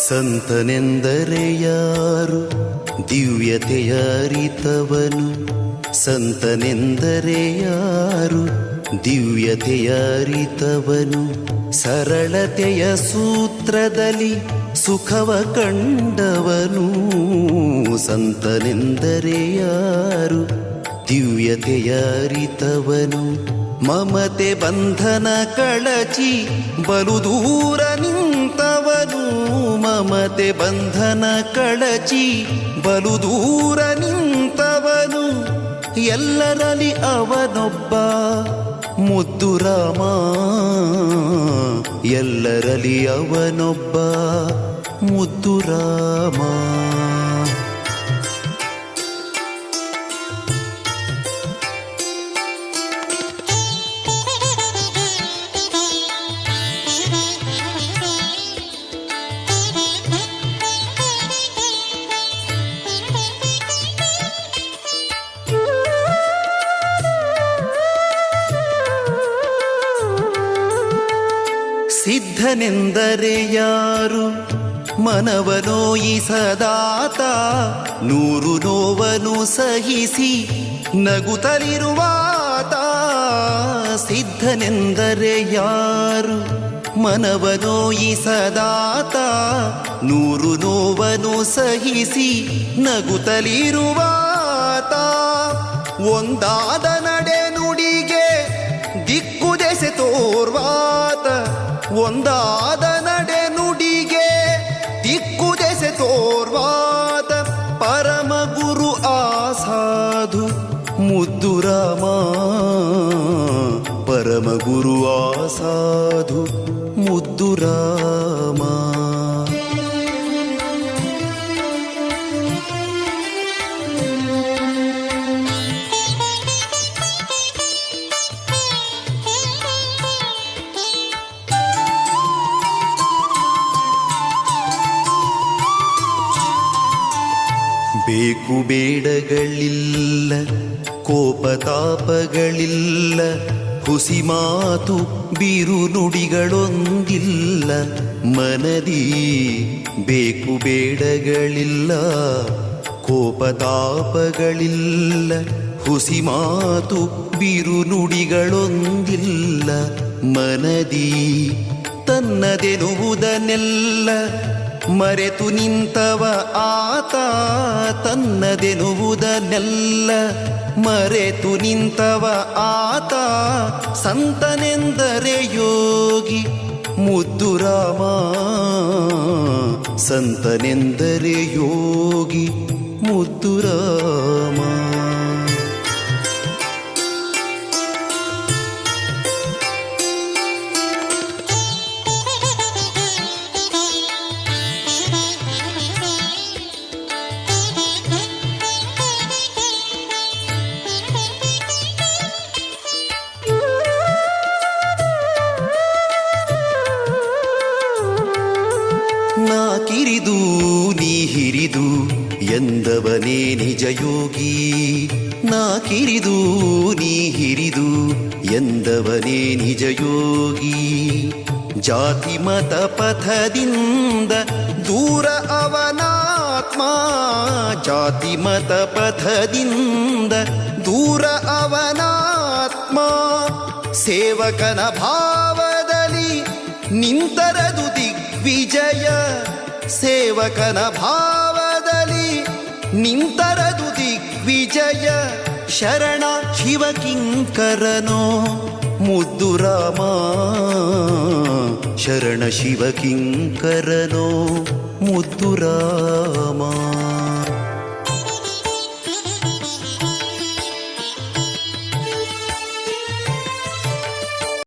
ಸಂತನೆಂದರೆ ಯಾರು ದಿವ್ಯತೆಯ ಅರಿತವನು, ಸಂತನೆಂದರೆ ಯಾರು ದಿವ್ಯತೆಯ ಅರಿತವನು, ಸರಳತೆಯ ಸೂತ್ರದಲ್ಲಿ ಸುಖವ ಕಂಡವನು. ಸಂತನೆಂದರೆ ಯಾರು ದಿವ್ಯತೆಯ ಅರಿತವನು, ಮಮತೆ ಬಂಧನ ಕಳಚಿ ಬಲು ದೂರ ನಿಂತವನು. ಮಮತೆ ಬಂಧನ ಕಳಚಿ ಬಲು ದೂರ ನಿಂತವನು, ಎಲ್ಲರಲ್ಲಿ ಅವನೊಬ್ಬ ಮುದ್ದು ರಾಮ. ಎಲ್ಲರಲ್ಲಿ ಅವನೊಬ್ಬ ಮುದ್ದು ರಾಮ. ಸಿದ್ಧನೆಂದರೆ ಯಾರು ಮನವನೋಯಿಸದಾತ, ನೂರು ನೋವನ್ನು ಸಹಿಸಿ ನಗುತ್ತಲಿರುವಾತ. ಸಿದ್ಧನೆಂದರೆ ಯಾರು ಮನವನೋಯಿಸದಾತ, ನೂರು ನೋವನ್ನು ಸಹಿಸಿ ನಗುತ್ತಲಿರುವಾತ. ಒಂದಾದ ನಡೆ ನುಡಿಗೆ ದಿಕ್ಕು ದೆಸೆ ತೋರ್ವಾತ, ಒಂದಾದ ನಡೆ ನುಡಿಗೆ ದಿಕ್ಕು ದೆಸೆ ತೋರ್ವಾದ. ಪರಮ ಗುರು ಆಸಾಧು ಮುದ್ದು ರಾಮ, ಪರಮ ಗುರು ಆಸಾಧು ಮುದ್ದು ರಾಮ. ಬೇಕು ಬೇಡಗಳಿಲ್ಲ, ಕೋಪತಾಪಗಳಿಲ್ಲ, ಹುಸಿ ಮಾತು ಬಿರು ನುಡಿಗಳೊಂದಿಲ್ಲ ಮನದಿ. ಬೇಕು ಬೇಡಗಳಿಲ್ಲ, ಕೋಪತಾಪಗಳಿಲ್ಲ, ಹುಸಿ ಮಾತು ಬಿರು ನುಡಿಗಳೊಂದಿಲ್ಲ ಮನದಿ. ತನ್ನದೆನುವುದನ್ನೆಲ್ಲ ಮರೆತು ನಿಂತವ ಆತ, ತನ್ನದೆನುವುದನ್ನೆಲ್ಲ ಮರೆತು ನಿಂತವ ಆತ. ಸಂತನೆಂದರೆ ಯೋಗಿ ಮುದ್ದು ರಾಮ, ಸಂತನೆಂದರೆ ಯೋಗಿ ಮುದ್ದು ರಾಮ. ನಾ ಕಿರಿದು ನೀ ಹಿರಿದು ಎಂದವನೇ ನಿಜ ಯೋಗಿ, ನಾ ಕಿರಿದು ನೀ ಹಿರಿದು ಎಂದವನೇ ನಿಜ ಯೋಗಿ. ಜಾತಿ ಮತ ಪಥದಿಂದ ದೂರ ಅವನಾತ್ಮ, ಜಾತಿ ಮತ ಪಥದಿಂದ ದೂರ ಅವನಾತ್ಮ. ಸೇವಕನ ಭಾವದಲ್ಲಿ ನಿಂತರದು ದಿಗ್ವಿಜಯ, ಸೇವಕನ ಭಾವದಲ್ಲಿ ನಿಂತರದು ದಿಗ್ವಿಜಯ. ಶರಣ ಶಿವಕಿಂಕರನೋ ಮುದ್ದು ರಾಮ, ಶರಣ ಶಿವಕಿಂಕರನೋ ಮುದ್ದು ರಾಮ.